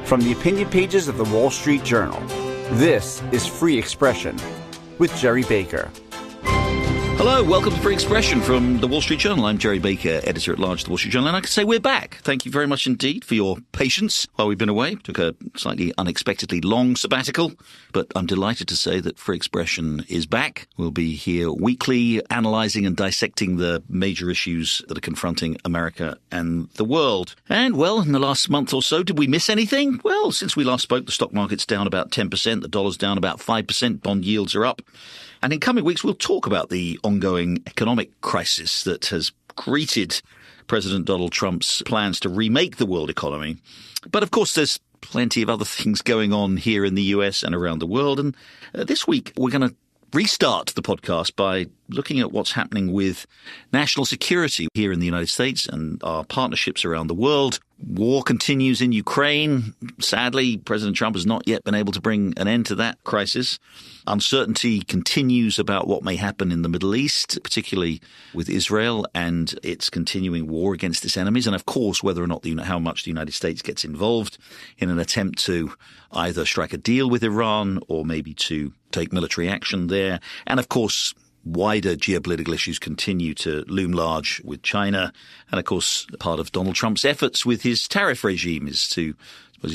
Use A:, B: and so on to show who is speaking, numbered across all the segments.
A: From the opinion pages of the Wall Street Journal, this is Free Expression with Gerry Baker.
B: Hello, welcome to Free Expression from the Wall Street Journal. I'm Gerry Baker, editor-at-large of the Wall Street Journal, and I can say we're back. Thank you very much indeed for your patience while we've been away. Took a slightly unexpectedly long sabbatical, but I'm delighted to say that Free Expression is back. We'll be here weekly, analysing and dissecting the major issues that are confronting America and the world. And, well, in the last month or so, did we miss anything? Well, since we last spoke, the stock market's down about 10%, the dollar's down about 5%, bond yields are up. And in coming weeks, we'll talk about the ongoing economic crisis that has greeted President Donald Trump's plans to remake the world economy. But of course, there's plenty of other things going on here in the US and around the world. And this week, we're going to restart the podcast by looking at what's happening with national security here in the United States and our partnerships around the world. War continues in Ukraine. Sadly, President Trump has not yet been able to bring an end to that crisis. Uncertainty continues about what may happen in the Middle East, particularly with Israel and its continuing war against its enemies. And of course, whether or not how much the United States gets involved in an attempt to either strike a deal with Iran or maybe to take military action there. And of course, wider geopolitical issues continue to loom large with China. And of course, part of Donald Trump's efforts with his tariff regime is to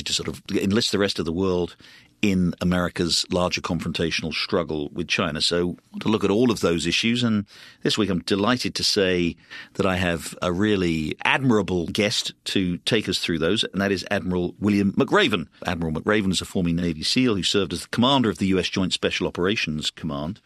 B: sort of enlist the rest of the world in America's larger confrontational struggle with China. So I want to look at all of those issues. And this week I'm delighted to say that I have a really admirable guest to take us through those, and that is Admiral William McRaven. Admiral McRaven is a former Navy SEAL who served as the commander of the U.S. Joint Special Operations Command.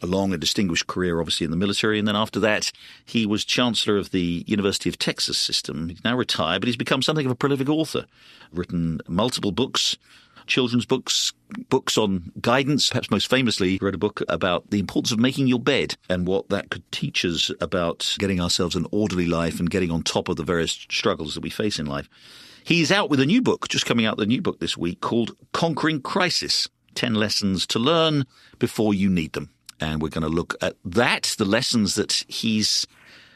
B: A long and distinguished career, obviously, in the military. And then after that, he was Chancellor of the University of Texas system. He's now retired, but he's become something of a prolific author. Written multiple books, children's books, books on guidance. Perhaps most famously, he wrote a book about the importance of making your bed and what that could teach us about getting ourselves an orderly life and getting on top of the various struggles that we face in life. He's out with a new book, just coming out with a new book this week, called Conquering Crisis, 10 Lessons to Learn Before You Need Them. And we're going to look at that, the lessons that he's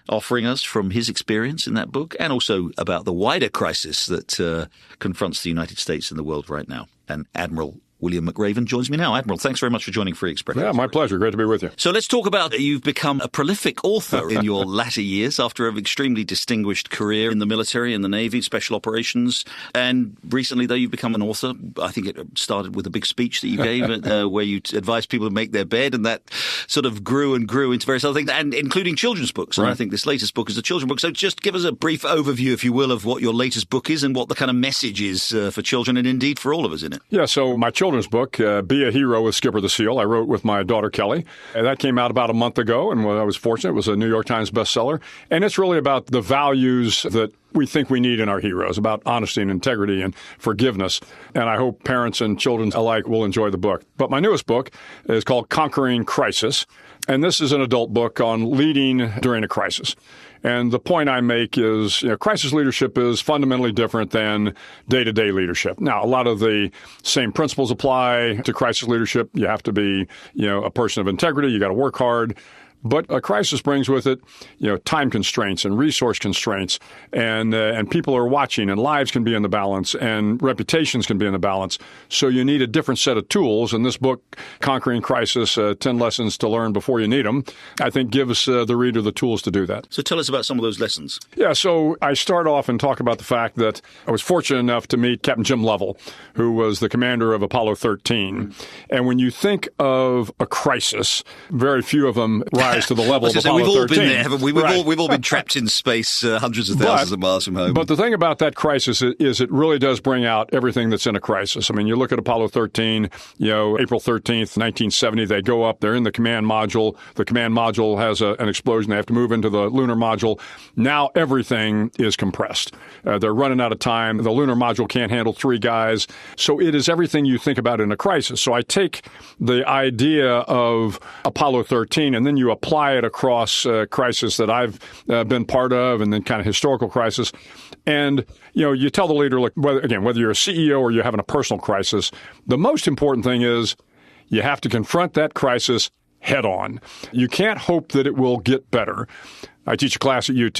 B: offering us from his experience in that book, and also about the wider crisis that confronts the United States and the world right now. And Admiral William McRaven joins me now. Admiral, thanks very much for joining Free Expression.
C: Yeah, my pleasure. Great to be with you.
B: So let's talk about you've become a prolific author in your latter years after an extremely distinguished career in the military, in the Navy, special operations. And recently, though, you've become an author. I think it started with a big speech that you gave where you advised people to make their bed, and that sort of grew and grew into various other things, and including children's books. And I think this latest book is a children's book. So just give us a brief overview, if you will, of what your latest book is and what the kind of message is for children and indeed for all of us in it.
C: Yeah, so my children's book, Be a Hero with Skipper the Seal, I wrote with my daughter Kelly. And that came out about a month ago, and I was fortunate. It was a New York Times bestseller. And it's really about the values that we think we need in our heroes, about honesty and integrity and forgiveness. And I hope parents and children alike will enjoy the book. But my newest book is called Conquering Crisis. And this is an adult book on leading during a crisis. And the point I make is, crisis leadership is fundamentally different than day-to-day leadership. Now, a lot of the same principles apply to crisis leadership. You have to be, a person of integrity. You got to work hard. But a crisis brings with it, time constraints and resource constraints, and people are watching, and lives can be in the balance, and reputations can be in the balance. So you need a different set of tools. And this book, Conquering Crisis, 10 Lessons to Learn Before You Need Them, I think gives the reader the tools to do that.
B: So tell us about some of those lessons.
C: Yeah, so I start off and talk about the fact that I was fortunate enough to meet Captain Jim Lovell, who was the commander of Apollo 13. And when you think of a crisis, very few of them rise to the level of Apollo 13.
B: We've all been there, haven't we? We've all been trapped in space hundreds of thousands of miles from home.
C: But the thing about that crisis is it really does bring out everything that's in a crisis. I mean, you look at Apollo 13, April 13th, 1970, they go up, they're in the command module. The command module has an explosion. They have to move into the lunar module. Now everything is compressed. They're running out of time. The lunar module can't handle 3 guys. So it is everything you think about in a crisis. So I take the idea of Apollo 13 and then you apply it across crisis that I've been part of, and then kind of historical crisis. And, you tell the leader, look, whether you're a CEO or you're having a personal crisis, the most important thing is you have to confront that crisis head on. You can't hope that it will get better. I teach a class at UT,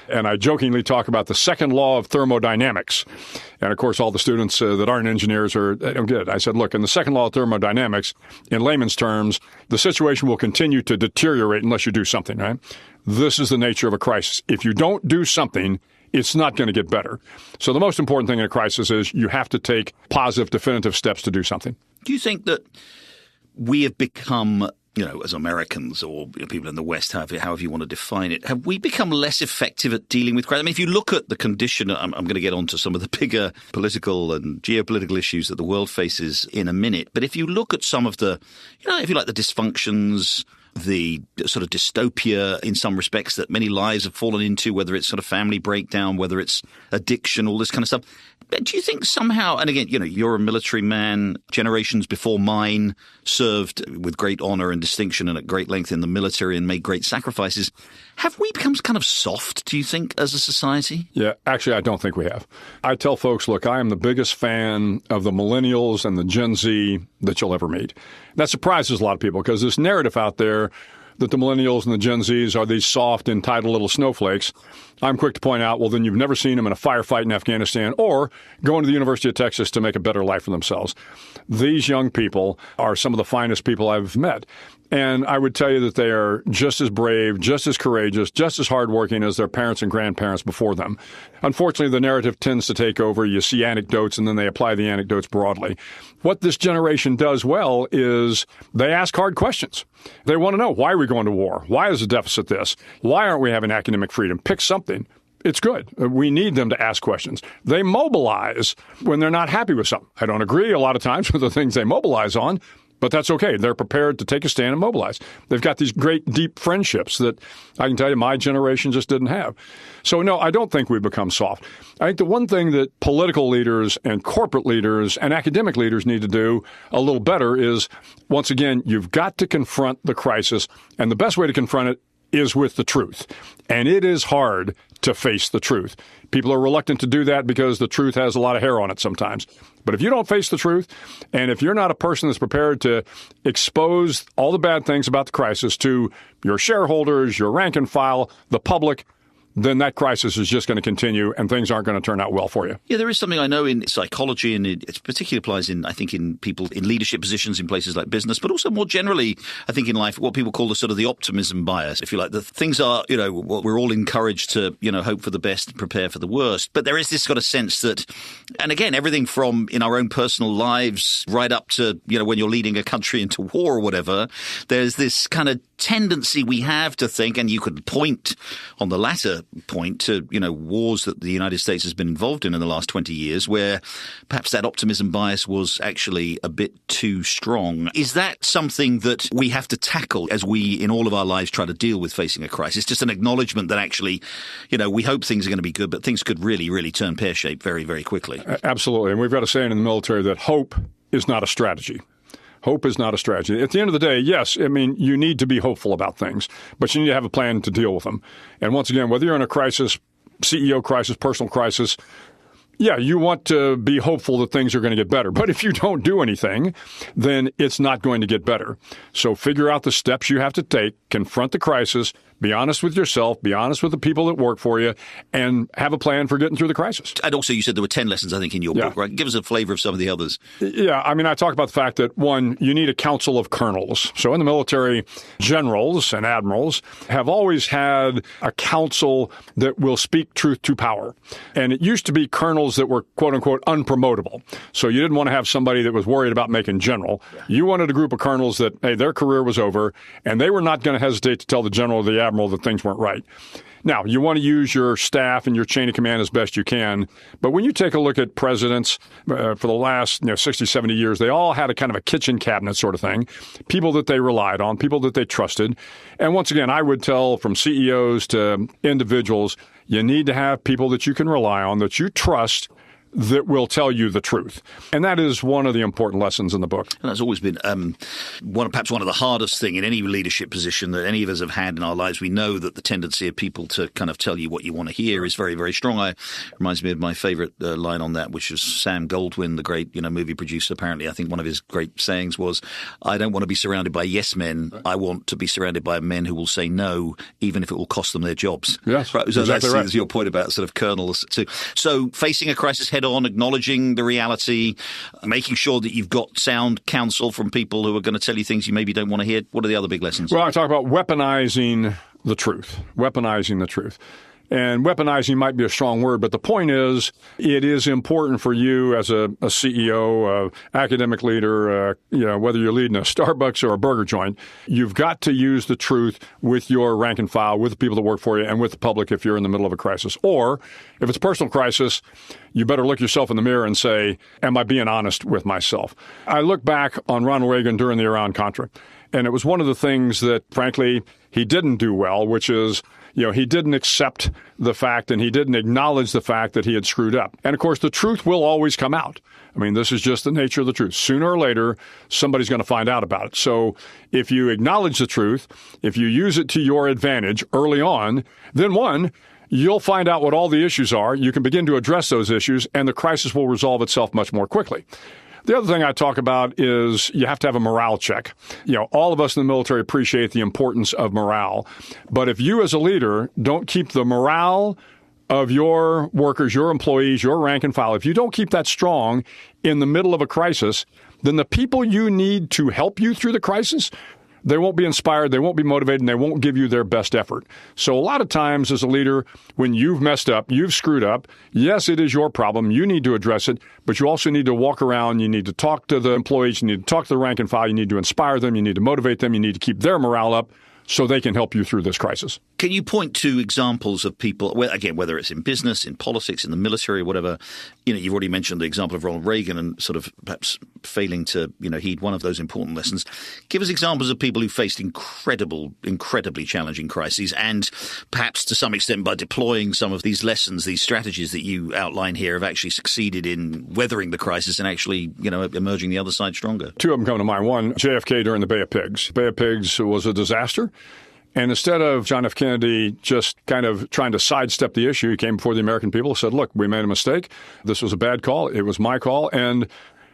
C: and I jokingly talk about the second law of thermodynamics. And, of course, all the students that aren't engineers they don't get it. I said, look, in the second law of thermodynamics, in layman's terms, the situation will continue to deteriorate unless you do something, right? This is the nature of a crisis. If you don't do something, it's not going to get better. So the most important thing in a crisis is you have to take positive, definitive steps to do something.
B: Do you think that we have become, as Americans or people in the West, however you want to define it, have we become less effective at dealing with crisis? I mean, if you look at the condition, I'm going to get onto some of the bigger political and geopolitical issues that the world faces in a minute. But if you look at some of the, if you like, the dysfunctions, the sort of dystopia in some respects that many lives have fallen into, whether it's sort of family breakdown, whether it's addiction, all this kind of stuff. Do you think somehow, and again, you're a military man, generations before mine served with great honor and distinction and at great length in the military and made great sacrifices. Have we become kind of soft, do you think, as a society?
C: Yeah, actually, I don't think we have. I tell folks, look, I am the biggest fan of the millennials and the Gen Z that you'll ever meet. That surprises a lot of people because this narrative out there that the millennials and the Gen Zs are these soft, entitled little snowflakes. I'm quick to point out, well, then you've never seen them in a firefight in Afghanistan or going to the University of Texas to make a better life for themselves. These young people are some of the finest people I've met. And I would tell you that they are just as brave, just as courageous, just as hardworking as their parents and grandparents before them. Unfortunately, the narrative tends to take over. You see anecdotes, and then they apply the anecdotes broadly. What this generation does well is they ask hard questions. They want to know, why are we going to war? Why is the deficit this? Why aren't we having academic freedom? Pick something. It's good. We need them to ask questions. They mobilize when they're not happy with something. I don't agree a lot of times with the things they mobilize on, but that's okay. They're prepared to take a stand and mobilize. They've got these great, deep friendships that I can tell you my generation just didn't have. So, no, I don't think we've become soft. I think the one thing that political leaders and corporate leaders and academic leaders need to do a little better is, once again, you've got to confront the crisis. And the best way to confront it is with the truth. And it is hard to face the truth. People are reluctant to do that because the truth has a lot of hair on it sometimes. But if you don't face the truth, and if you're not a person that's prepared to expose all the bad things about the crisis to your shareholders, your rank and file, the public, then that crisis is just going to continue and things aren't going to turn out well for you.
B: Yeah, there is something I know in psychology, and it particularly applies in people in leadership positions in places like business, but also more generally, I think in life, what people call the optimism bias. If you like, the things are, we're all encouraged to, hope for the best and prepare for the worst. But there is this sort of sense that, and again, everything from in our own personal lives right up to, when you're leading a country into war or whatever, there's this kind of tendency we have to think, and you could point on the latter point to, wars that the United States has been involved in the last 20 years, where perhaps that optimism bias was actually a bit too strong. Is that something that we have to tackle as we, in all of our lives, try to deal with facing a crisis? Just an acknowledgement that actually, we hope things are going to be good, but things could really, really turn pear-shaped very, very quickly.
C: Absolutely. And we've got a saying in the military that hope is not a strategy. Hope is not a strategy. At the end of the day, yes, you need to be hopeful about things, but you need to have a plan to deal with them. And once again, whether you're in a crisis, CEO crisis, personal crisis, yeah, you want to be hopeful that things are going to get better. But if you don't do anything, then it's not going to get better. So figure out the steps you have to take, confront the crisis, be honest with yourself, be honest with the people that work for you, and have a plan for getting through the crisis.
B: And also you said there were 10 lessons, I think, in your book, right? Give us a flavor of some of the others.
C: Yeah, I talk about the fact that, one, you need a council of colonels. So in the military, generals and admirals have always had a council that will speak truth to power. And it used to be colonels that were, quote unquote, unpromotable. So you didn't want to have somebody that was worried about making general. You wanted a group of colonels that, hey, their career was over, and they were not going to hesitate to tell the general or the admiral that things weren't right. Now, you want to use your staff and your chain of command as best you can. But when you take a look at presidents for the last 60, 70 years, they all had a kind of a kitchen cabinet sort of thing, people that they relied on, people that they trusted. And once again, I would tell from CEOs to individuals, you need to have people that you can rely on, that you trust, that will tell you the truth. And that is one of the important lessons in the book.
B: And that's always been perhaps one of the hardest thing in any leadership position that any of us have had in our lives. We know that the tendency of people to kind of tell you what you want to hear is very, very strong. It reminds me of my favorite line on that, which is Sam Goldwyn, the great movie producer. Apparently, I think one of his great sayings was, I don't want to be surrounded by yes men. I want to be surrounded by men who will say no, even if it will cost them their jobs.
C: Yes,
B: right. So
C: exactly
B: that's your point about sort of kernels too. So facing a crisis head on, acknowledging the reality, making sure that you've got sound counsel from people who are going to tell you things you maybe don't want to hear. What are the other big lessons?
C: Well, I talk about weaponizing the truth. And weaponizing might be a strong word, but the point is, it is important for you as a CEO, academic leader, whether you're leading a Starbucks or a burger joint, you've got to use the truth with your rank and file, with the people that work for you, and with the public if you're in the middle of a crisis. Or if it's a personal crisis, you better look yourself in the mirror and say, am I being honest with myself? I look back on Ronald Reagan during the Iran-Contra, and it was one of the things that, frankly, he didn't do well, which is, he didn't accept the fact and he didn't acknowledge the fact that he had screwed up. And, of course, the truth will always come out. I mean, this is just the nature of the truth. Sooner or later, somebody's going to find out about it. So if you acknowledge the truth, if you use it to your advantage early on, then one, you'll find out what all the issues are. You can begin to address those issues, and the crisis will resolve itself much more quickly. The other thing I talk about is you have to have a morale check. All of us in the military appreciate the importance of morale. But if you as a leader don't keep the morale of your workers, your employees, your rank and file, if you don't keep that strong in the middle of a crisis, then the people you need to help you through the crisis, they won't be inspired, they won't be motivated, and they won't give you their best effort. So a lot of times as a leader, when you've messed up, you've screwed up, yes, it is your problem. You need to address it, but you also need to walk around. You need to talk to the employees. You need to talk to the rank and file. You need to inspire them. You need to motivate them. You need to keep their morale up so they can help you through this crisis.
B: Can you point to examples of people, again, whether it's in business, in politics, in the military, whatever, you've already mentioned the example of Ronald Reagan and sort of perhaps failing to, heed one of those important lessons. Give us examples of people who faced incredibly challenging crises and perhaps to some extent by deploying some of these lessons, these strategies that you outline here have actually succeeded in weathering the crisis and actually, emerging the other side stronger.
C: Two of them come to mind. One, JFK during the Bay of Pigs. Bay of Pigs was a disaster. And instead of John F. Kennedy just kind of trying to sidestep the issue, he came before the American people and said, look, we made a mistake. This was a bad call. It was my call. And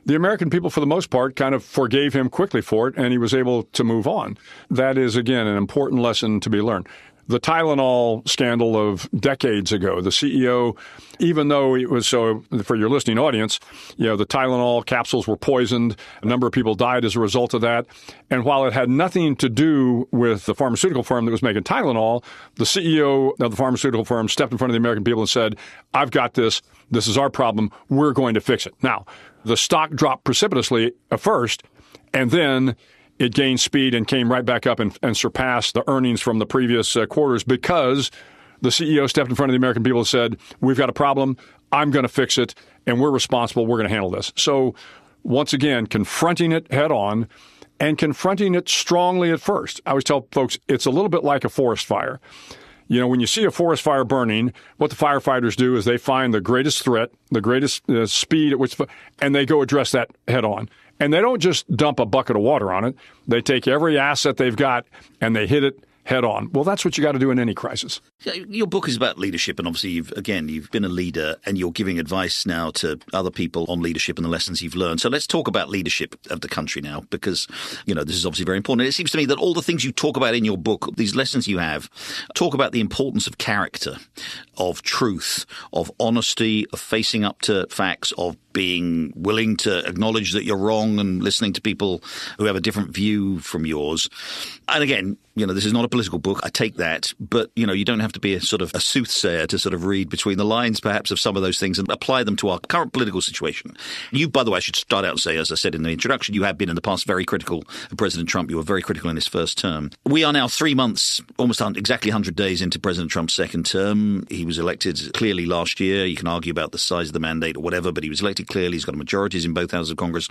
C: the American people, for the most part, kind of forgave him quickly for it, and he was able to move on. That is, again, an important lesson to be learned. The Tylenol scandal of decades ago, the CEO, even though it was so, for your listening audience, the Tylenol capsules were poisoned. A number of people died as a result of that. And while it had nothing to do with the pharmaceutical firm that was making Tylenol, the CEO of the pharmaceutical firm stepped in front of the American people and said, I've got this. This is our problem. We're going to fix it. Now, the stock dropped precipitously at first, and then it gained speed and came right back up and surpassed the earnings from the previous quarters because the CEO stepped in front of the American people and said, we've got a problem, I'm going to fix it, and we're responsible, we're going to handle this. So once again, confronting it head on and confronting it strongly at first. I always tell folks it's a little bit like a forest fire. When you see a forest fire burning, what the firefighters do is they find the greatest threat, the greatest speed at which, and they go address that head on. And they don't just dump a bucket of water on it. They take every asset they've got and they hit it head on. Well, that's what you got to do in any crisis.
B: Your book is about leadership, and obviously you've been a leader and you're giving advice now to other people on leadership and the lessons you've learned. So let's talk about leadership of the country now, because, this is obviously very important. And it seems to me that all the things you talk about in your book, these lessons you have, talk about the importance of character, of truth, of honesty, of facing up to facts, of being willing to acknowledge that you're wrong and listening to people who have a different view from yours. And again, this is not a political book. I take that. But, you don't have to be a sort of a soothsayer to sort of read between the lines, perhaps, of some of those things and apply them to our current political situation. You, by the way, I should start out and say, as I said in the introduction, you have been in the past very critical of President Trump. You were very critical in his first term. We are now 3 months, almost exactly 100 days into President Trump's second term. He was elected clearly last year. You can argue about the size of the mandate or whatever, but he was elected clearly. He's got majorities in both houses of Congress.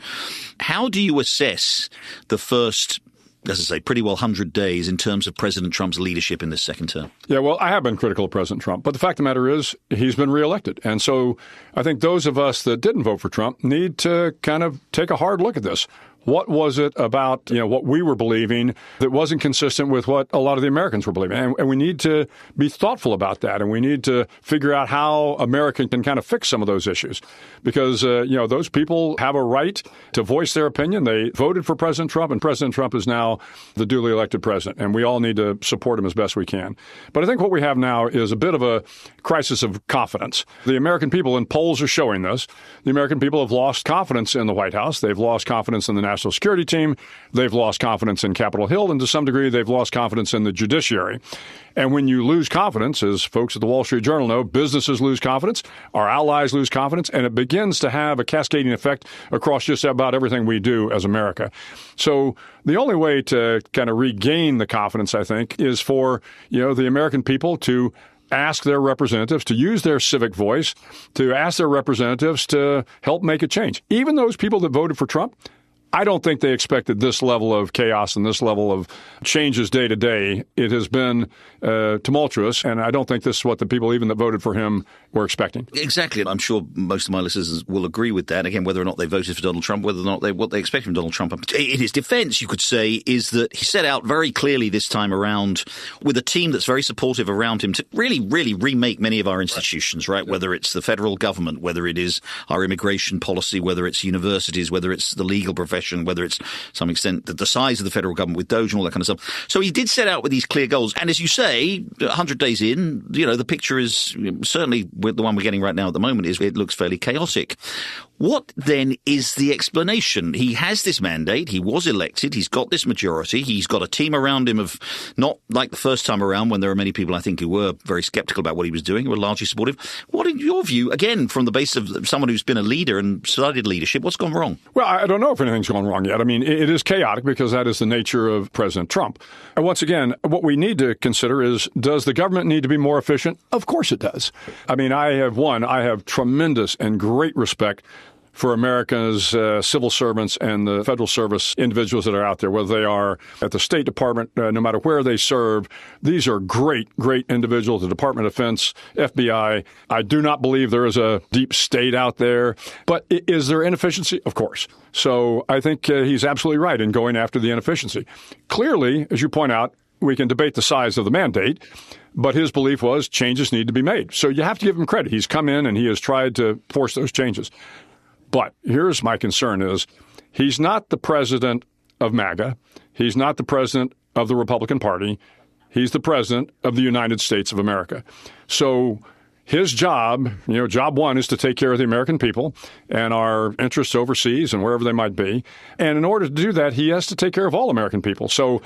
B: How do you assess the first as I say, pretty well 100 days in terms of President Trump's leadership in this second term.
C: Yeah, well, I have been critical of President Trump, but the fact of the matter is he's been reelected. And so I think those of us that didn't vote for Trump need to kind of take a hard look at this. What was it about, what we were believing that wasn't consistent with what a lot of the Americans were believing? And we need to be thoughtful about that. And we need to figure out how America can kind of fix some of those issues. Because, those people have a right to voice their opinion. They voted for President Trump, and President Trump is now the duly elected president. And we all need to support him as best we can. But I think what we have now is a bit of a crisis of confidence. The American people, and polls are showing this, the American people have lost confidence in the White House. They've lost confidence in the National Security Team. They've lost confidence in Capitol Hill, and to some degree, they've lost confidence in the judiciary. And when you lose confidence, as folks at the Wall Street Journal know, businesses lose confidence, our allies lose confidence, and it begins to have a cascading effect across just about everything we do as America. So the only way to kind of regain the confidence, I think, is for, the American people to ask their representatives to use their civic voice, to ask their representatives to help make a change. Even those people that voted for Trump, I don't think they expected this level of chaos and this level of changes day to day. It has been tumultuous, and I don't think this is what the people even that voted for him were expecting.
B: Exactly. I'm sure most of my listeners will agree with that. Again, whether or not they voted for Donald Trump, whether or not what they expect from Donald Trump. In his defense, you could say, is that he set out very clearly this time around with a team that's very supportive around him to really, really remake many of our institutions, right? Whether it's the federal government, whether it is our immigration policy, whether it's universities, whether it's the legal profession, whether it's to some extent the size of the federal government with DOJ and all that kind of stuff. So he did set out with these clear goals. And as you say, 100 days in, the picture is certainly with the one we're getting right now at the moment is it looks fairly chaotic. What then is the explanation? He has this mandate. He was elected. He's got this majority. He's got a team around him of not like the first time around when there were many people, I think, who were very skeptical about what he was doing, who were largely supportive. What, in your view, again, from the base of someone who's been a leader and studied leadership, what's gone wrong?
C: Well, I don't know if anything's gone wrong yet. I mean, it is chaotic because that is the nature of President Trump. And once again, what we need to consider is, does the government need to be more efficient? Of course it does. I mean, I have tremendous and great respect for America's civil servants and the federal service individuals that are out there, whether they are at the State Department, no matter where they serve. These are great, great individuals, the Department of Defense, FBI. I do not believe there is a deep state out there. But is there inefficiency? Of course. So I think he's absolutely right in going after the inefficiency. Clearly, as you point out, we can debate the size of the mandate, but his belief was changes need to be made. So you have to give him credit. He's come in and he has tried to force those changes. But here's my concern is he's not the president of MAGA. He's not the president of the Republican Party. He's the president of the United States of America. So his job, job one is to take care of the American people and our interests overseas and wherever they might be. And in order to do that, he has to take care of all American people. So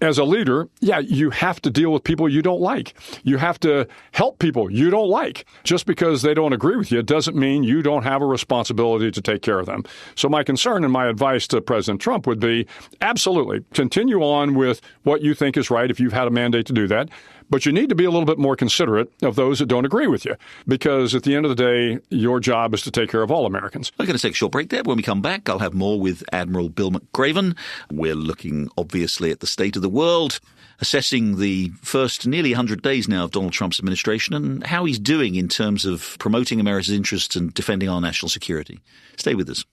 C: as a leader, you have to deal with people you don't like. You have to help people you don't like. Just because they don't agree with you doesn't mean you don't have a responsibility to take care of them. So my concern and my advice to President Trump would be absolutely continue on with what you think is right if you've had a mandate to do that. But you need to be a little bit more considerate of those that don't agree with you, because at the end of the day, your job is to take care of all Americans.
B: We're going to take a short break there. When we come back, I'll have more with Admiral Bill McRaven. We're looking, obviously, at the state of the world, assessing the first nearly 100 days now of Donald Trump's administration and how he's doing in terms of promoting America's interests and defending our national security. Stay with us.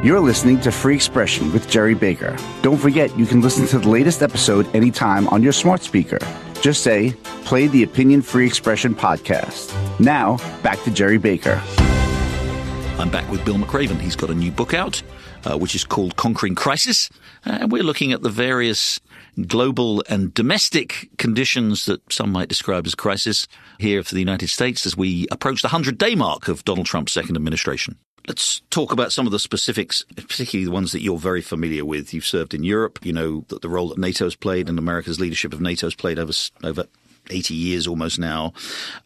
A: You're listening to Free Expression with Gerry Baker. Don't forget, you can listen to the latest episode anytime on your smart speaker. Just say, play the Opinion Free Expression podcast. Now, back to Gerry Baker.
B: I'm back with Bill McRaven. He's got a new book out, which is called Conquering Crisis. And we're looking at the various global and domestic conditions that some might describe as crisis here for the United States as we approach the 100-day mark of Donald Trump's second administration. Let's talk about some of the specifics, particularly the ones that you're very familiar with. You've served in Europe. You know that the role that NATO has played and America's leadership of NATO has played over 80 years almost now.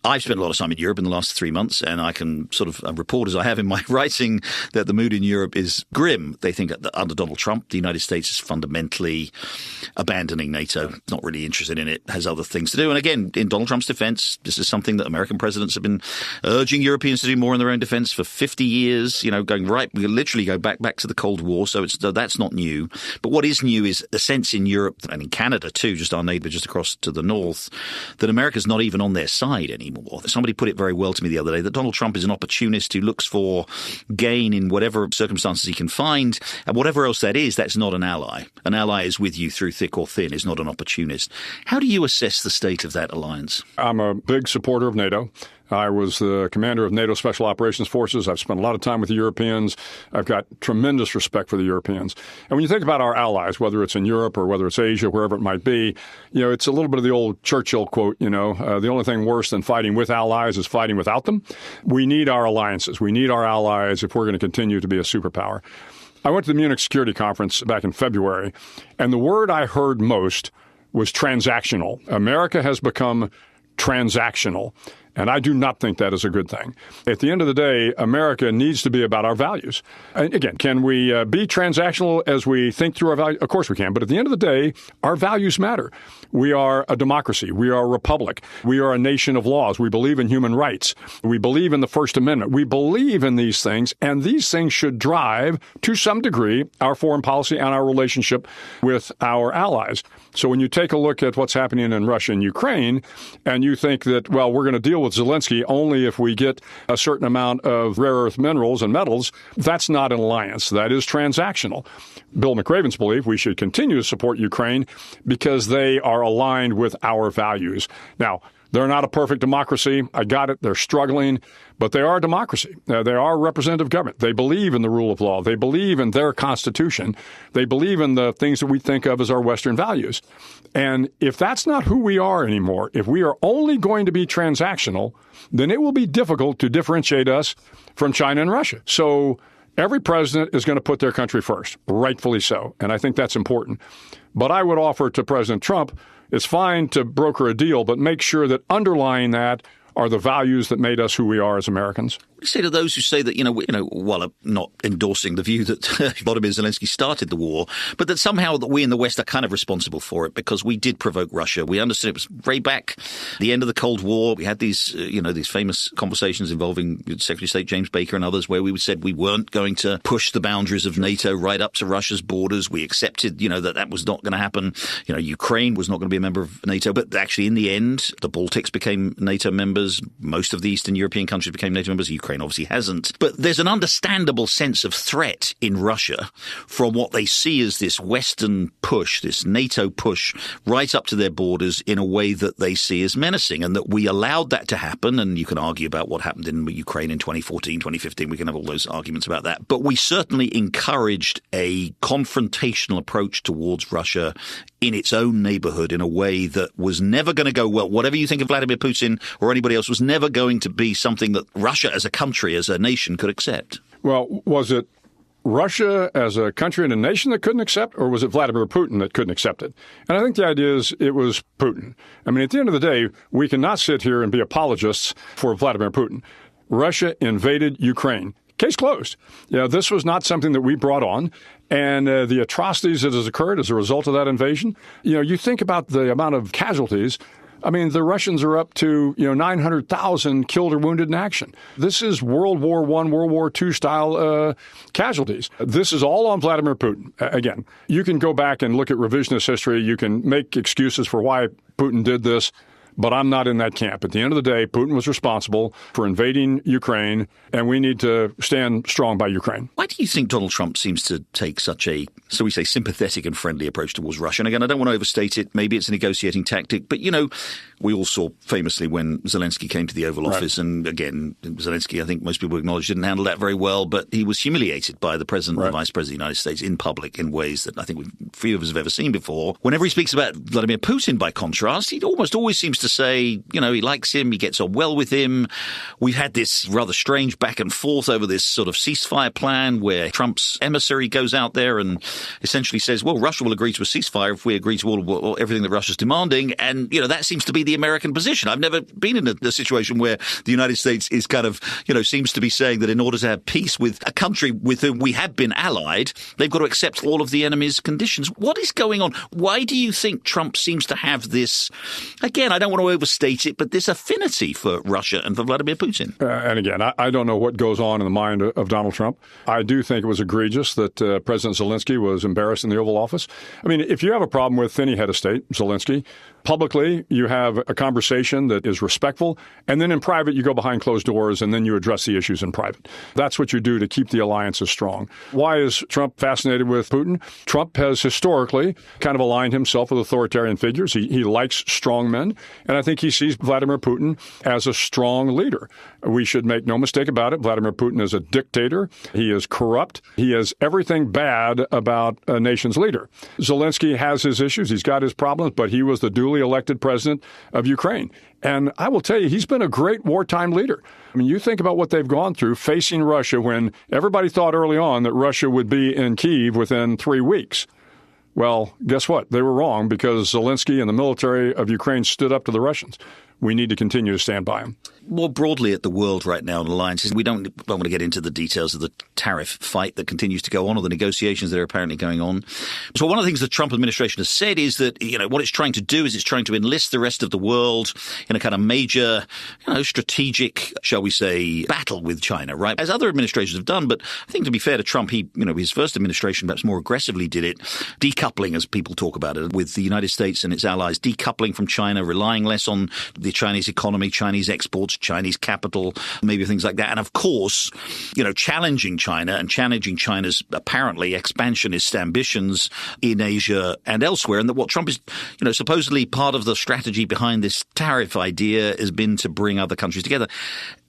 B: I've spent a lot of time in Europe in the last 3 months, and I can sort of report, as I have in my writing, that the mood in Europe is grim. They think that under Donald Trump, the United States is fundamentally abandoning NATO, not really interested in it, has other things to do. And again, in Donald Trump's defense, this is something that American presidents have been urging Europeans to do more in their own defense for 50 years, we literally go back to the Cold War. So that's not new. But what is new is a sense in Europe and in Canada too, just our neighbor just across to the north, that America's not even on their side anymore. Somebody put it very well to me the other day that Donald Trump is an opportunist who looks for gain in whatever circumstances he can find, and whatever else that is, that's not an ally. An ally is with you through thick or thin, is not an opportunist. How do you assess the state of that alliance? I'm
C: a big supporter of NATO. I was the commander of NATO Special Operations Forces. I've spent a lot of time with the Europeans. I've got tremendous respect for the Europeans. And when you think about our allies, whether it's in Europe or whether it's Asia, wherever it might be, it's a little bit of the old Churchill quote, the only thing worse than fighting with allies is fighting without them. We need our alliances. We need our allies if we're going to continue to be a superpower. I went to the Munich Security Conference back in February, and the word I heard most was transactional. America has become transactional. And I do not think that is a good thing. At the end of the day, America needs to be about our values. And again, can we be transactional as we think through our values? Of course we can. But at the end of the day, our values matter. We are a democracy. We are a republic. We are a nation of laws. We believe in human rights. We believe in the First Amendment. We believe in these things, and these things should drive, to some degree, our foreign policy and our relationship with our allies. So when you take a look at what's happening in Russia and Ukraine, and you think that, well, we're going to deal with Zelensky only if we get a certain amount of rare earth minerals and metals, that's not an alliance. That is transactional. Bill McRaven's belief we should continue to support Ukraine because they are aligned with our values. Now, they're not a perfect democracy. I got it. They're struggling, but they are a democracy. They are a representative government. They believe in the rule of law. They believe in their constitution. They believe in the things that we think of as our Western values. And if that's not who we are anymore, if we are only going to be transactional, then it will be difficult to differentiate us from China and Russia. So every president is going to put their country first, rightfully so. And I think that's important. But I would offer to President Trump, it's fine to broker a deal, but make sure that underlying that are the values that made us who we are as Americans. What do you say to those who say that, while I'm not endorsing the view that Volodymyr Zelensky started the war, but that somehow that we in the West are kind of responsible for it because we did provoke Russia. We understood it was way back the end of the Cold War. We had these, these famous conversations involving Secretary of State James Baker and others where we said we weren't going to push the boundaries of NATO right up to Russia's borders. We accepted, that was not going to happen. Ukraine was not going to be a member of NATO, but actually in the end, the Baltics became NATO members. Most of the Eastern European countries became NATO members. Ukraine obviously hasn't. But there's an understandable sense of threat in Russia from what they see as this Western push, this NATO push right up to their borders in a way that they see as menacing, and that we allowed that to happen. And you can argue about what happened in Ukraine in 2014, 2015. We can have all those arguments about that. But we certainly encouraged a confrontational approach towards Russia in its own neighborhood in a way that was never going to go well. Whatever you think of Vladimir Putin or anybody else was never going to be something that Russia as a country, as a nation could accept. Well, was it Russia as a country and a nation that couldn't accept, or was it Vladimir Putin that couldn't accept it? And I think the idea is it was Putin. I mean, at the end of the day, we cannot sit here and be apologists for Vladimir Putin. Russia invaded Ukraine. Case closed. This was not something that we brought on. And the atrocities that has occurred as a result of that invasion, you think about the amount of casualties. I mean, the Russians are up to, 900,000 killed or wounded in action. This is World War I, World War II style casualties. This is all on Vladimir Putin. Again, you can go back and look at revisionist history. You can make excuses for why Putin did this. But I'm not in that camp. At the end of the day, Putin was responsible for invading Ukraine, and we need to stand strong by Ukraine. Why do you think Donald Trump seems to take such a, so we say, sympathetic and friendly approach towards Russia? And again, I don't want to overstate it. Maybe it's a negotiating tactic. But, we all saw famously when Zelensky came to the Oval Office. And again, Zelensky, I think most people acknowledge, didn't handle that very well. But he was humiliated by the president and vice president of the United States in public in ways that I think few of us have ever seen before. Whenever he speaks about Vladimir Putin, by contrast, he almost always seems to
B: to say, he likes him, he gets on well with him. We've had this rather strange back and forth over this sort of ceasefire plan where Trump's emissary goes out there and essentially says, well, Russia will agree to a ceasefire if we agree to all everything that Russia's demanding. And, that seems to be the American position. I've never been in a situation where the United States is kind of, seems to be saying that in order to have peace with a country with whom we have been allied, they've got to accept all of the enemy's conditions. What is going on? Why do you think Trump seems to have this, again, I don't want to overstate it, but this affinity for Russia and for Vladimir Putin?
C: And again, I don't know what goes on in the mind of Donald Trump. I do think it was egregious that President Zelensky was embarrassed in the Oval Office. I mean, if you have a problem with any head of state, Zelensky, publicly, you have a conversation that is respectful, and then in private, you go behind closed doors, and then you address the issues in private. That's what you do to keep the alliances strong. Why is Trump fascinated with Putin? Trump has historically kind of aligned himself with authoritarian figures. He likes strong men, and I think he sees Vladimir Putin as a strong leader. We should make no mistake about it. Vladimir Putin is a dictator. He is corrupt. He is everything bad about a nation's leader. Zelensky has his issues. He's got his problems, but he was the duly elected president of Ukraine. And I will tell you, he's been a great wartime leader. I mean, you think about what they've gone through facing Russia when everybody thought early on that Russia would be in Kyiv within 3 weeks. Well, guess what? They were wrong because Zelensky and the military of Ukraine stood up to the Russians. We need to continue to stand by them.
B: More broadly at the world right now and alliances, we don't want to get into the details of the tariff fight that continues to go on or the negotiations that are apparently going on. So one of the things the Trump administration has said is that, what it's trying to do is it's trying to enlist the rest of the world in a kind of major, strategic, shall we say, battle with China, right? As other administrations have done. But I think to be fair to Trump, his first administration perhaps more aggressively did it, decoupling, as people talk about it, with the United States and its allies, decoupling from China, relying less on the Chinese economy, Chinese exports, Chinese capital, maybe things like that. And of course, challenging China and challenging China's apparently expansionist ambitions in Asia and elsewhere. And that what Trump is, supposedly part of the strategy behind this tariff idea has been to bring other countries together.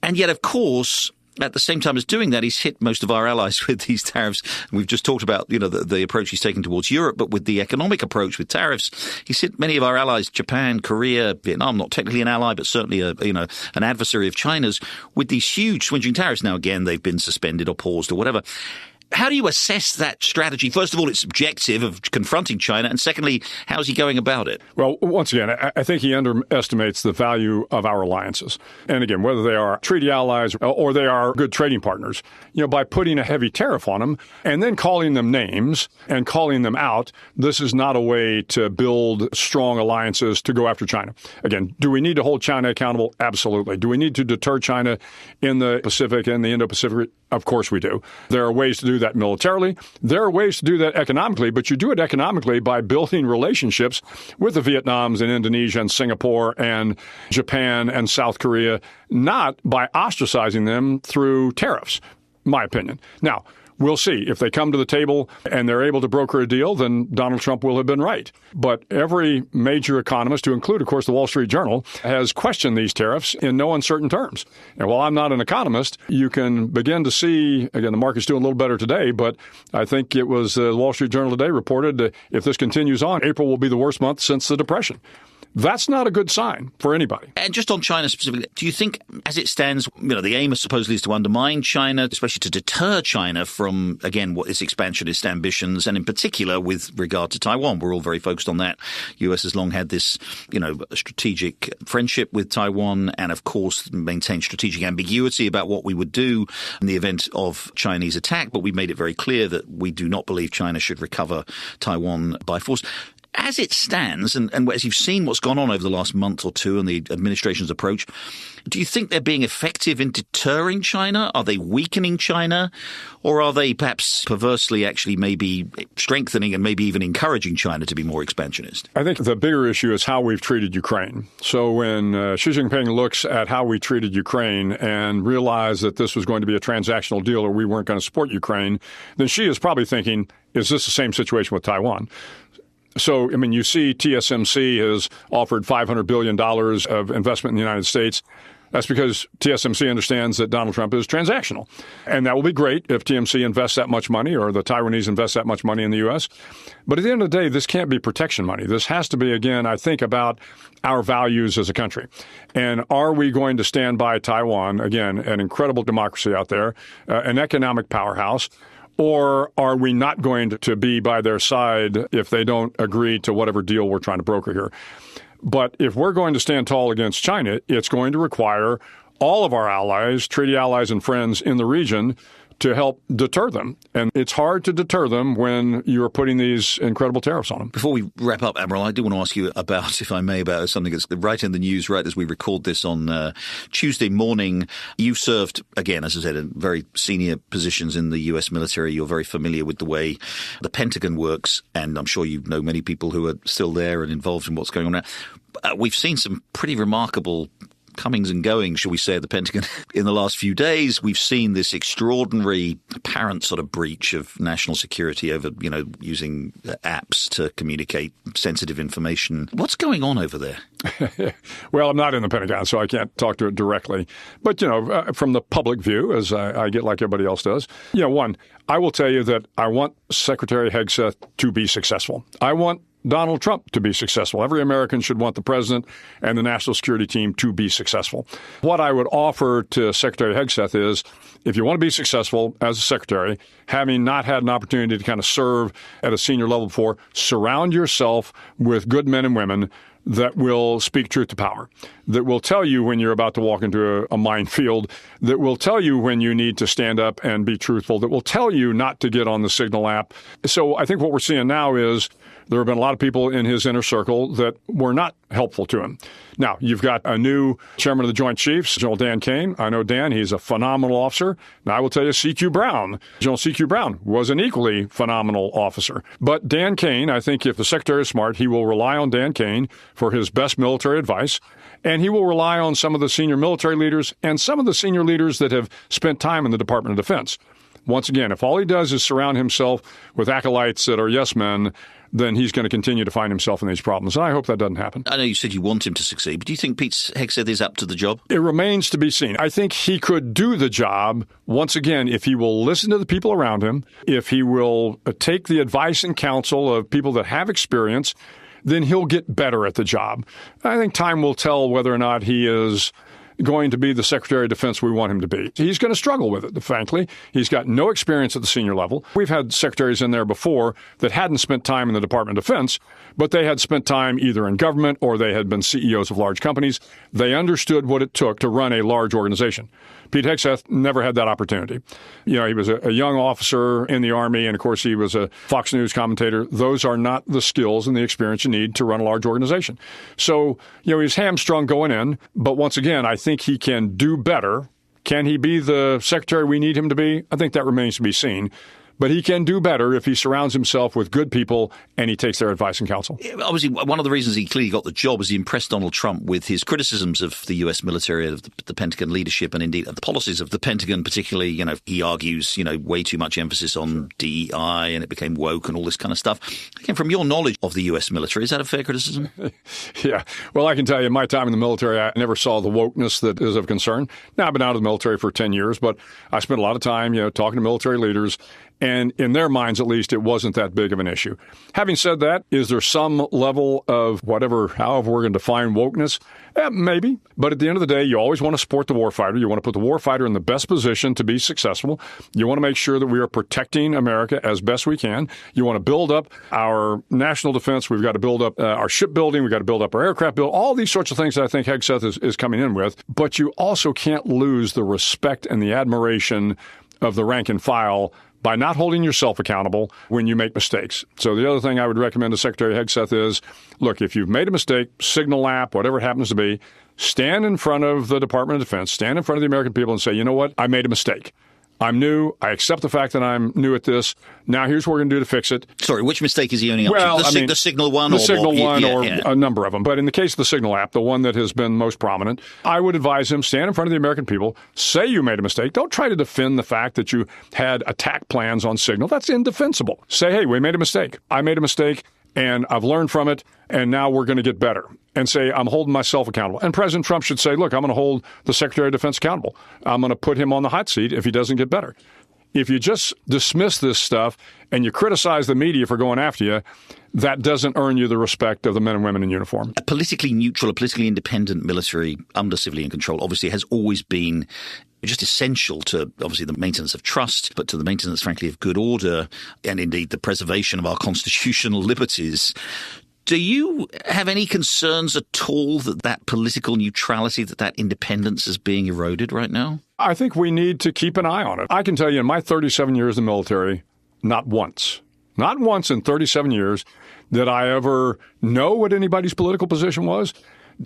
B: And yet, of course, at the same time as doing that, he's hit most of our allies with these tariffs. And we've just talked about, the approach he's taken towards Europe, but with the economic approach with tariffs, he's hit many of our allies, Japan, Korea, Vietnam, not technically an ally, but certainly an adversary of China's, with these huge swinging tariffs. Now, again, they've been suspended or paused or whatever. How do you assess that strategy? First of all, its objective of confronting China, and secondly, how's he going about it?
C: Well, once again, I think he underestimates the value of our alliances. And again, whether they are treaty allies or they are good trading partners, by putting a heavy tariff on them and then calling them names and calling them out, this is not a way to build strong alliances to go after China. Again, do we need to hold China accountable? Absolutely. Do we need to deter China in the Pacific and the Indo-Pacific? Of course we do. There are ways to do that militarily. There are ways to do that economically, but you do it economically by building relationships with the Vietnams and Indonesia and Singapore and Japan and South Korea, not by ostracizing them through tariffs, my opinion. Now, we'll see. If they come to the table and they're able to broker a deal, then Donald Trump will have been right. But every major economist, to include, of course, the Wall Street Journal, has questioned these tariffs in no uncertain terms. And while I'm not an economist, you can begin to see, again, the market's doing a little better today, but I think it was the Wall Street Journal today reported if this continues on, April will be the worst month since the Depression. That's not a good sign for anybody.
B: And just on China specifically, do you think, as it stands, the aim is supposedly is to undermine China, especially to deter China from, again, what its expansionist ambitions, and in particular with regard to Taiwan? We're all very focused on that. U.S. has long had this, strategic friendship with Taiwan and, of course, maintained strategic ambiguity about what we would do in the event of Chinese attack. But we made it very clear that we do not believe China should recover Taiwan by force. As it stands, and as you've seen what's gone on over the last month or two and the administration's approach, do you think they're being effective in deterring China? Are they weakening China? Or are they perhaps perversely actually maybe strengthening and maybe even encouraging China to be more expansionist?
C: I think the bigger issue is how we've treated Ukraine. So when Xi Jinping looks at how we treated Ukraine and realized that this was going to be a transactional deal or we weren't going to support Ukraine, then Xi is probably thinking, is this the same situation with Taiwan? So, you see TSMC has offered $500 billion of investment in the United States. That's because TSMC understands that Donald Trump is transactional. And that will be great if TMC invests that much money or the Taiwanese invest that much money in the U.S. But at the end of the day, this can't be protection money. This has to be, again, I think about our values as a country. And are we going to stand by Taiwan, again, an incredible democracy out there, an economic powerhouse, or are we not going to be by their side if they don't agree to whatever deal we're trying to broker here? But if we're going to stand tall against China, it's going to require all of our allies, treaty allies and friends in the region to help deter them. And it's hard to deter them when you're putting these incredible tariffs on them.
B: Before we wrap up, Admiral, I do want to ask you about, if I may, about something that's right in the news right as we record this on Tuesday morning. You served, again, as I said, in very senior positions in the U.S. military. You're very familiar with the way the Pentagon works, and I'm sure you know many people who are still there and involved in what's going on now. We've seen some pretty remarkable comings and goings, shall we say, at the Pentagon in the last few days. We've seen this extraordinary apparent sort of breach of national security over, using apps to communicate sensitive information. What's going on over there?
C: Well, I'm not in the Pentagon, so I can't talk to it directly. But, from the public view, as I get like everybody else does, one, I will tell you that I want Secretary Hegseth to be successful. I want Donald Trump to be successful. Every American should want the president and the national security team to be successful. What I would offer to Secretary Hegseth is, if you want to be successful as a secretary, having not had an opportunity to kind of serve at a senior level before, surround yourself with good men and women that will speak truth to power, that will tell you when you're about to walk into a minefield, that will tell you when you need to stand up and be truthful, that will tell you not to get on the Signal app. So I think what we're seeing now is there have been a lot of people in his inner circle that were not helpful to him. Now, you've got a new chairman of the Joint Chiefs, General Dan Kane. I know Dan, he's a phenomenal officer. Now, I will tell you, C.Q. Brown, General C.Q. Brown was an equally phenomenal officer. But Dan Kane, I think if the secretary is smart, he will rely on Dan Kane for his best military advice. And he will rely on some of the senior military leaders and some of the senior leaders that have spent time in the Department of Defense. Once again, if all he does is surround himself with acolytes that are yes men, then he's going to continue to find himself in these problems. And I hope that doesn't happen.
B: I know you said you want him to succeed, but do you think Pete Hegseth is up to the job?
C: It remains to be seen. I think he could do the job, once again, if he will listen to the people around him, if he will take the advice and counsel of people that have experience, then he'll get better at the job. I think time will tell whether or not he is going to be the Secretary of Defense we want him to be. He's going to struggle with it, frankly. He's got no experience at the senior level. We've had secretaries in there before that hadn't spent time in the Department of Defense, but they had spent time either in government or they had been CEOs of large companies. They understood what it took to run a large organization. Pete Hegseth never had that opportunity. He was a young officer in the Army, and of course he was a Fox News commentator. Those are not the skills and the experience you need to run a large organization. So, he's hamstrung going in, but once again, I think he can do better. Can he be the secretary we need him to be? I think that remains to be seen. But he can do better if he surrounds himself with good people and he takes their advice and counsel.
B: Obviously, one of the reasons he clearly got the job is he impressed Donald Trump with his criticisms of the U.S. military, of the Pentagon leadership, and indeed of the policies of the Pentagon, particularly, he argues, way too much emphasis on DEI and it became woke and all this kind of stuff. Again, from your knowledge of the U.S. military, is that a fair criticism?
C: Yeah. Well, I can tell you, in my time in the military, I never saw the wokeness that is of concern. Now, I've been out of the military for 10 years, but I spent a lot of time, talking to military leaders. And in their minds, at least, it wasn't that big of an issue. Having said that, is there some level of however we're going to define wokeness? Maybe. But at the end of the day, you always want to support the warfighter. You want to put the warfighter in the best position to be successful. You want to make sure that we are protecting America as best we can. You want to build up our national defense. We've got to build up our shipbuilding. We've got to build up our aircraft build. All these sorts of things that I think Hegseth is coming in with. But you also can't lose the respect and the admiration of the rank and file by not holding yourself accountable when you make mistakes. So the other thing I would recommend to Secretary Hegseth is, look, if you've made a mistake, Signal app, whatever it happens to be, stand in front of the Department of Defense, stand in front of the American people and say, you know what, I made a mistake. I'm new. I accept the fact that I'm new at this. Now, here's what we're going to do to fix it.
B: Sorry, which mistake is he owning up to? The Signal one?
C: The Signal one or a number of them. But in the case of the Signal app, the one that has been most prominent, I would advise him, stand in front of the American people, say you made a mistake. Don't try to defend the fact that you had attack plans on Signal. That's indefensible. Say, hey, we made a mistake. I made a mistake. and I've learned from it, and now we're going to get better. And say, I'm holding myself accountable. And President Trump should say, look, I'm going to hold the Secretary of Defense accountable. I'm going to put him on the hot seat if he doesn't get better. If you just dismiss this stuff and you criticize the media for going after you, that doesn't earn you the respect of the men and women in uniform.
B: A politically neutral, a politically independent military under civilian control obviously has always been just essential to, obviously, the maintenance of trust, but to the maintenance, frankly, of good order and indeed the preservation of our constitutional liberties. Do you have any concerns at all that political neutrality, that independence is being eroded right now?
C: I think we need to keep an eye on it. I can tell you in my 37 years in the military, not once in 37 years did I ever know what anybody's political position was.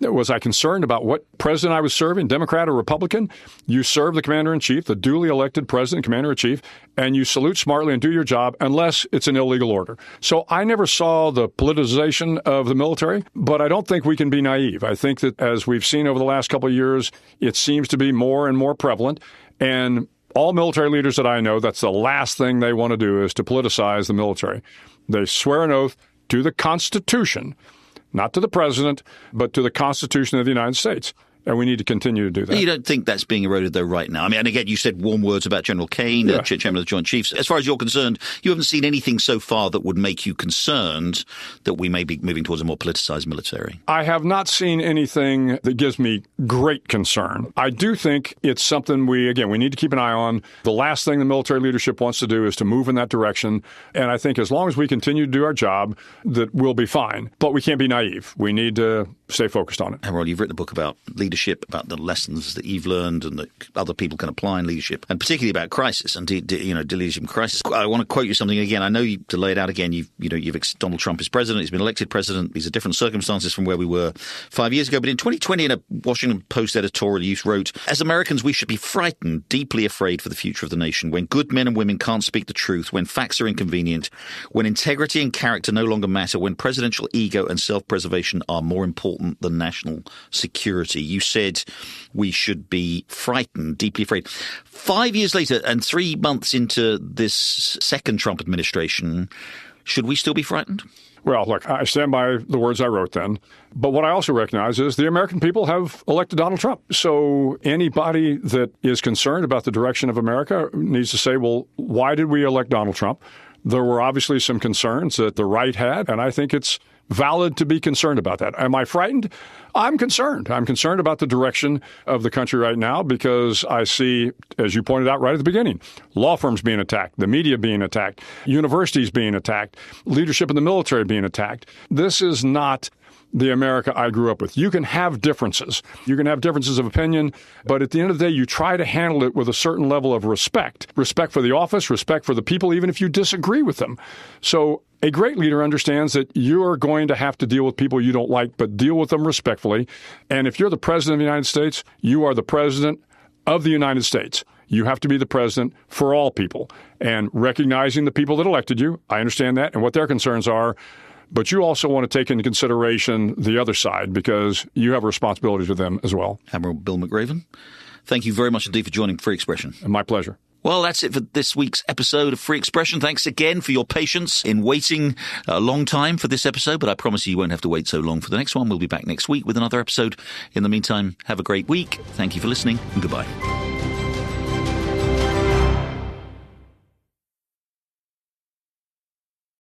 C: Was I concerned about what president I was serving, Democrat or Republican? You serve the commander-in-chief, the duly elected president, commander-in-chief, and you salute smartly and do your job unless it's an illegal order. So I never saw the politicization of the military, but I don't think we can be naive. I think that as we've seen over the last couple of years, it seems to be more and more prevalent. And all military leaders that I know, that's the last thing they want to do is to politicize the military. They swear an oath to the Constitution, not to the president, but to the Constitution of the United States. And we need to continue to do that.
B: You don't think that's being eroded, though, right now? I mean, and again, you said warm words about General Kane, Chairman of the Joint Chiefs. As far as you're concerned, you haven't seen anything so far that would make you concerned that we may be moving towards a more politicized military?
C: I have not seen anything that gives me great concern. I do think it's something we need to keep an eye on. The last thing the military leadership wants to do is to move in that direction. And I think as long as we continue to do our job, that we'll be fine. But we can't be naive. We need to stay focused on it.
B: Admiral, you've written a book about leadership, about the lessons that you've learned and that other people can apply in leadership, and particularly about crisis and leadership in crisis. I want to quote you something again. I know to lay it out again. Donald Trump is president. He's been elected president. These are different circumstances from where we were 5 years ago. But in 2020, in a Washington Post editorial, you wrote, "As Americans, we should be frightened, deeply afraid for the future of the nation. When good men and women can't speak the truth, when facts are inconvenient, when integrity and character no longer matter, when presidential ego and self-preservation are more important than national security." You said we should be frightened, deeply afraid. 5 years later and 3 months into this second Trump administration, should we still be frightened?
C: Well, look, I stand by the words I wrote then. But what I also recognize is the American people have elected Donald Trump. So anybody that is concerned about the direction of America needs to say, well, why did we elect Donald Trump? There were obviously some concerns that the right had, and I think it's valid to be concerned about that. Am I frightened? I'm concerned. I'm concerned about the direction of the country right now because I see, as you pointed out right at the beginning, law firms being attacked, the media being attacked, universities being attacked, leadership in the military being attacked. This is not the America I grew up with. You can have differences. You can have differences of opinion, but at the end of the day, you try to handle it with a certain level of respect. Respect for the office, respect for the people, even if you disagree with them. So a great leader understands that you are going to have to deal with people you don't like, but deal with them respectfully. And if you're the president of the United States, you are the president of the United States. You have to be the president for all people. And recognizing the people that elected you, I understand that, and what their concerns are. But you also want to take into consideration the other side because you have responsibilities with them as well.
B: Admiral Bill McRaven, thank you very much indeed for joining Free Expression.
C: My pleasure.
B: Well, that's it for this week's episode of Free Expression. Thanks again for your patience in waiting a long time for this episode, but I promise you won't have to wait so long for the next one. We'll be back next week with another episode. In the meantime, have a great week. Thank you for listening, and goodbye.